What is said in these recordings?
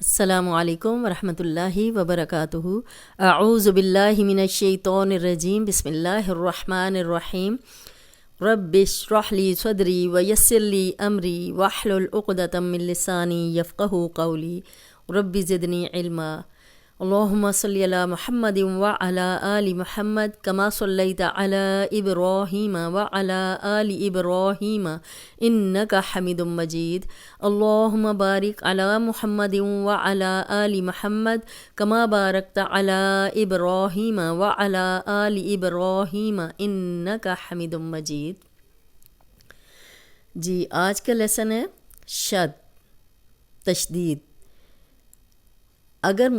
السلام علیکم ورحمۃ اللہ وبرکاتہ۔ اعوذ باللہ من الشیطان الرجیم، بسم اللہ الرحمن الرحیم۔ رب اشرح لی صدری ویسر لی امری واحلل عقدۃ من لسانی یفقہوا قولی رب زدنی علما۔ اللہم صلی علی محمد وعلی آل محمد کما صلیت علی ابراہیم وعلی آل ابراہیم انک حمید مجید۔ اللہم بارک علی محمد وعلی آل محمد کما بارکت علی ابراہیم وعلی آل ابراہیم انک حمید مجید۔ جی، آج کا لیسن ہے شد، تشدید۔ اگر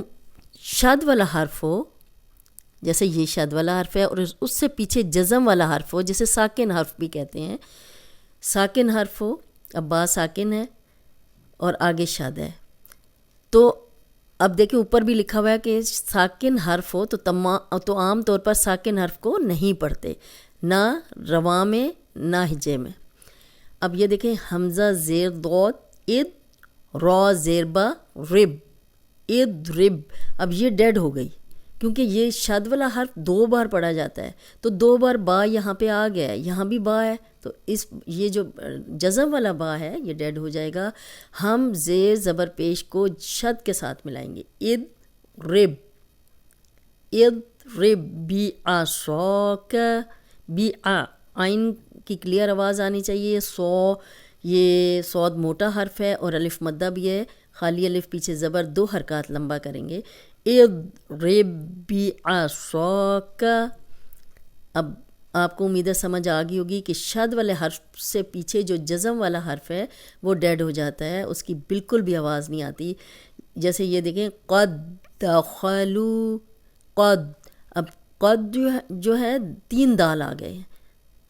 شد والا حرف ہو، جیسے یہ شد والا حرف ہے، اور اس سے پیچھے جزم والا حرف ہو، جیسے ساکن حرف بھی کہتے ہیں، ساکن حرف ہو، اب با ساکن ہے اور آگے شد ہے، تو اب دیکھیں اوپر بھی لکھا ہوا ہے کہ ساکن حرف ہو تو عام طور پر ساکن حرف کو نہیں پڑھتے، نہ رواں میں نہ ہجے میں۔ اب یہ دیکھیں، حمزہ زیر ضاد اد، را زیر با رب، اد رب، اب یہ ڈیڈ ہو گئی کیونکہ یہ شد والا حرف 2 بار پڑھا جاتا ہے، تو 2 بار با یہاں پہ آ گیا ہے، یہاں بھی با ہے، تو یہ جو جزم والا با ہے یہ ڈیڈ ہو جائے گا۔ ہم زیر زبر پیش کو شد کے ساتھ ملائیں گے، اد رب، اد رب، بی آ سوک، بی آ، آئین کی کلیئر آواز آنی چاہیے۔ یہ صاد موٹا حرف ہے اور الف مدہ بھی ہے، خالی الف پیچھے زبر 2 حرکات لمبا کریں گے، اضرب بعصاک۔ اب آپ کو امید ہے سمجھ آ گئی ہوگی کہ شد والے حرف سے پیچھے جو جزم والا حرف ہے وہ ڈیڈ ہو جاتا ہے، اس کی بالکل بھی آواز نہیں آتی۔ جیسے یہ دیکھیں، قد دخلوا، قد، اب قد جو ہے 3 دال آ گئے ہیں،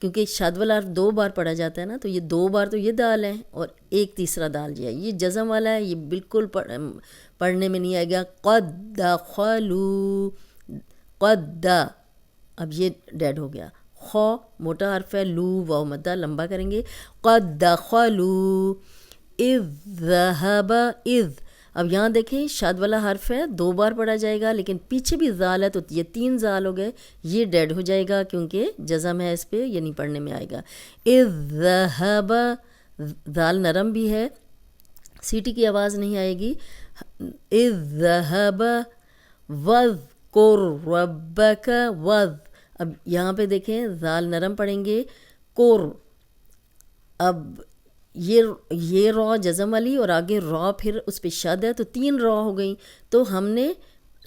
کیونکہ شد والا حرف 2 بار پڑھا جاتا ہے نا، تو یہ 2 بار تو یہ دال ہے اور ایک تیسرا دال جو ہے یہ جزم والا ہے، یہ بالکل پڑھنے میں نہیں آئے گا۔ قد دخلوا، قد، اب یہ ڈیڈ ہو گیا۔ خو موٹا حرف ہے، لو واو مدہ لمبا کریں گے، قد دخلوا، اذ ذهب، اذ، اب یہاں دیکھیں شد والا حرف ہے 2 بار پڑھا جائے گا، لیکن پیچھے بھی زال ہے تو یہ 3 زال ہو گئے، یہ ڈیڈ ہو جائے گا کیونکہ جزم ہے اس پہ، یہ نہیں پڑھنے میں آئے گا۔ اذ ذهب، زال نرم بھی ہے، سیٹی کی آواز نہیں آئے گی۔ اذ ذهب واذکر ربک، وذ، اب یہاں پہ دیکھیں زال نرم پڑھیں گے، کر، اب یہ را جزم والی اور آگے را پھر اس پہ شد ہے، تو 3 را ہو گئیں، تو ہم نے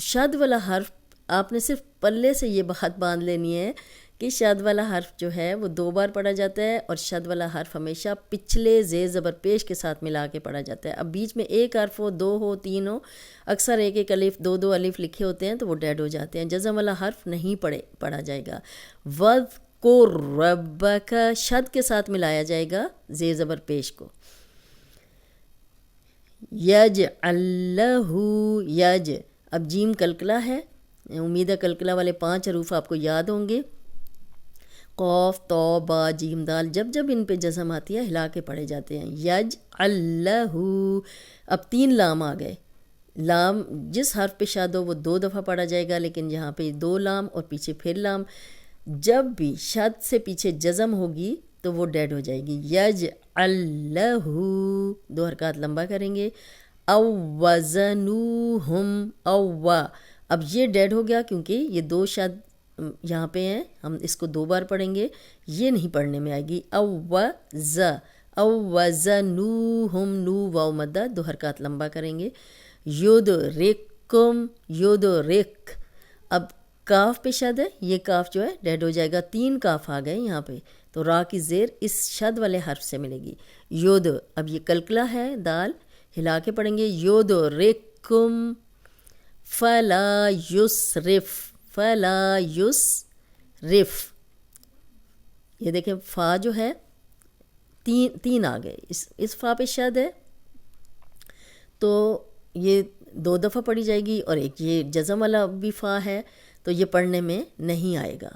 شد والا حرف، آپ نے صرف پلے سے یہ بات باندھ لینی ہے کہ شد والا حرف جو ہے وہ 2 بار پڑھا جاتا ہے، اور شد والا حرف ہمیشہ پچھلے زیر زبر پیش کے ساتھ ملا کے پڑھا جاتا ہے۔ اب بیچ میں ایک حرف ہو، 2 ہو، 3 ہو، اکثر ایک ایک الف، 2 الف لکھے ہوتے ہیں تو وہ ڈیڈ ہو جاتے ہیں، جزم والا حرف نہیں پڑھا جائے گا۔ وَاذْكُرْ رَبَّكَ، شد کے ساتھ ملایا جائے گا زیر زبر پیش کو۔ یجعل لہ، یج، اب جیم کلکلہ ہے، امید ہے کلکلہ والے 5 حروف آپ کو یاد ہوں گے، قاف، تو، با، جیم، دال، جب جب ان پہ جزم آتی ہے ہلا کے پڑھے جاتے ہیں۔ یجعل لہ، اب 3 لام آ گئے، لام جس حرف پہ شاد ہو وہ 2 دفعہ پڑھا جائے گا، لیکن یہاں پہ 2 لام اور پیچھے پھر لام، جب بھی شد سے پیچھے جزم ہوگی تو وہ ڈیڈ ہو جائے گی۔ یجعل لہ، 2 حرکات لمبا کریں گے، او وزنوہم، او، اب یہ ڈیڈ ہو گیا کیونکہ یہ 2 شد یہاں پہ ہیں، ہم اس کو 2 بار پڑھیں گے، یہ نہیں پڑھنے میں آئے گی۔ او وزنوہم، نو واو مدہ 2 حرکات لمبا کریں گے۔ یدرککم، یدرک، اب کاف پہ شد ہے، یہ کاف جو ہے ڈیڈ ہو جائے گا، 3 کاف آ گئے یہاں پہ، تو را کی زیر اس شد والے حرف سے ملے گی، ید، اب یہ کلکلہ ہے، دال ہلا کے پڑھیں گے، یدرککم فلا یسرف، فلا یسرف، یہ دیکھیں فا جو ہے 3 آ گئے، اس فا پہ شد ہے تو یہ 2 دفعہ پڑھی جائے گی، اور ایک یہ جزم والا بھی فا ہے تو یہ پڑھنے میں نہیں آئے گا۔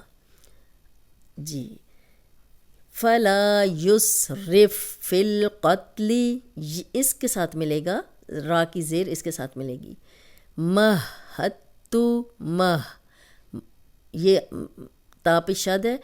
جی، فلا یسرف فی القتل، اس کے ساتھ ملے گا را کی زیر اس کے ساتھ ملے گی. مہتو مہ، یہ تا پہ شد ہے.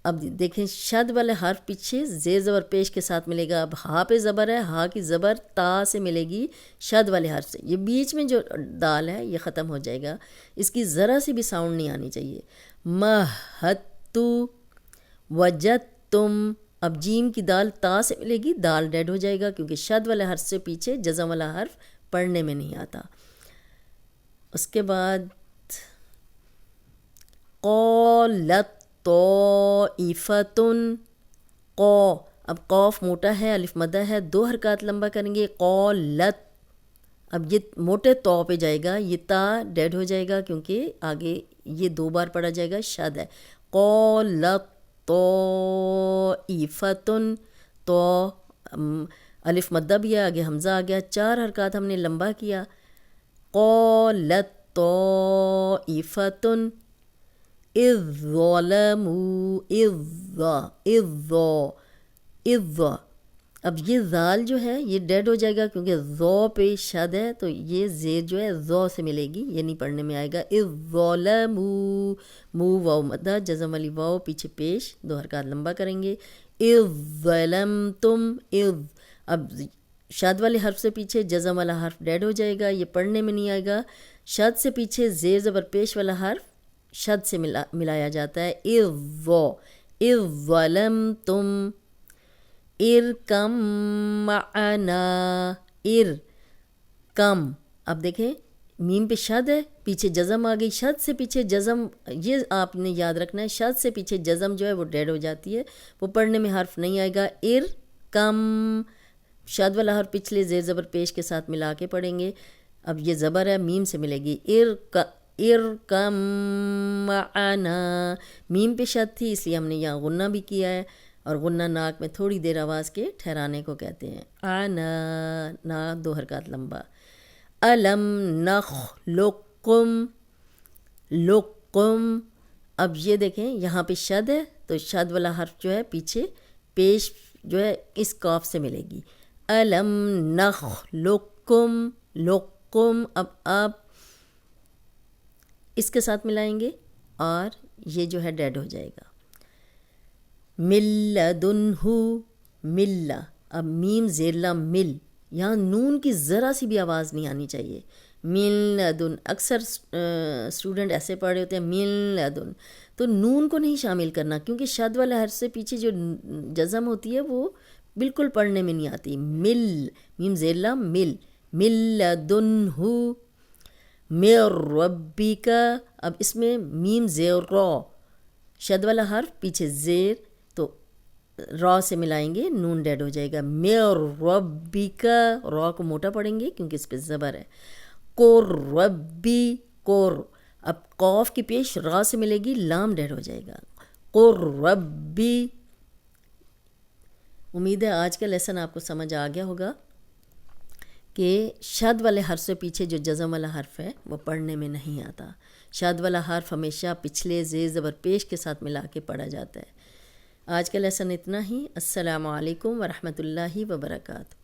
اب دیکھیں شد والے حرف پیچھے زیر زبر پیش کے ساتھ ملے گا. اب ہا پہ زبر ہے، ہا کی زبر تا سے ملے گی شد والے حرف سے. یہ بیچ میں جو دال ہے یہ ختم ہو جائے گا، اس کی ذرا سی بھی ساؤنڈ نہیں آنی چاہیے. مہتو وجدتم. اب جیم کی دال تا سے ملے گی، دال ڈیڈ ہو جائے گا کیونکہ شد والے حرف سے پیچھے جزم والا حرف پڑھنے میں نہیں آتا. اس کے بعد قالت طائفتن. قو، اب قوف موٹا ہے، الف مدہ ہے، 2 حرکات لمبا کریں گے. قالت، اب یہ موٹے تو پہ جائے گا، یہ تا ڈیڈ ہو جائے گا کیونکہ آگے یہ 2 بار پڑھا جائے گا، شد ہے. قالت طائفتن، تو الف مدہ بھی ہے، آگے حمزہ آ گیا، 4 حرکات ہم نے لمبا کیا. قالت طائفتن اذ ظلموا. اذ، اب یہ ذال جو ہے یہ ڈیڈ ہو جائے گا کیونکہ ذو پہ شد ہے، تو یہ زیر جو ہے ذو سے ملے گی، یہ نہیں پڑھنے میں آئے گا. اذ ظلموا، مو واو مدہ، جزم والی واو پیچھے پیش، 2 حرکات لمبا کریں گے. اذ ظلمتم. اذ، اب شاد والے حرف سے پیچھے جزم والا حرف ڈیڈ ہو جائے گا، یہ پڑھنے میں نہیں آئے گا. شد سے پیچھے زیر زبر پیش والا حرف شد سے ملایا جاتا ہے. اذ ظلمتم ارکم معنا. ارکم، اب دیکھیں میم پہ شد ہے، پیچھے جزم آ گئی. شد سے پیچھے جزم، یہ آپ نے یاد رکھنا ہے، شد سے پیچھے جزم جو ہے وہ ڈیڈ ہو جاتی ہے، وہ پڑھنے میں حرف نہیں آئے گا. ارکم، شد والا حرف پچھلے زیر زبر پیش کے ساتھ ملا کے پڑھیں گے. اب یہ زبر ہے، میم سے ملے گی. ارکم معنا، میم پہ شد تھی اس لیے ہم نے یہاں غنہ بھی کیا ہے، اور غنہ ناک میں تھوڑی دیر آواز کے ٹھہرانے کو کہتے ہیں. آنا، نا 2 حرکات لمبا. الم نخلقکم، لقم، اب یہ دیکھیں یہاں پہ شد ہے تو شد والا حرف جو ہے پیچھے پیش جو ہے اس کاف سے ملے گی. الم نخلقکم، لقم، اب آپ اس کے ساتھ ملائیں گے اور یہ جو ہے ڈیڈ ہو جائے گا. ملدنہ، ملہ، اب میم زیر لام مل، یہاں نون کی ذرا سی بھی آواز نہیں آنی چاہیے. ملدن، اکثر اسٹوڈنٹ ایسے پڑھ رہے ہوتے ہیں ملدن، تو نون کو نہیں شامل کرنا کیونکہ شد والے حرف سے پیچھے جو جزم ہوتی ہے وہ بالکل پڑھنے میں نہیں آتی. مل، میم زیر لام مل. ملدنہ من ربک، اب اس میں میم زیر را، شد والا حرف پیچھے زیر، تو را سے ملائیں گے، نون ڈیڈ ہو جائے گا. من ربک، را کو موٹا پڑھیں گے کیونکہ اس پہ زبر ہے. قر ربی، قر، اب قوف کی پیش را سے ملے گی، لام ڈیڈ ہو جائے گا. قر ربی. امید ہے آج کا لیسن آپ کو سمجھ آ گیا ہوگا کہ شد والے حرف سے پیچھے جو جزم والا حرف ہے وہ پڑھنے میں نہیں آتا. شد والا حرف ہمیشہ پچھلے زیر زبر پیش کے ساتھ ملا کے پڑھا جاتا ہے. آج کا لیسن اتنا ہی. السلام علیکم ورحمۃ اللہ وبرکاتہ.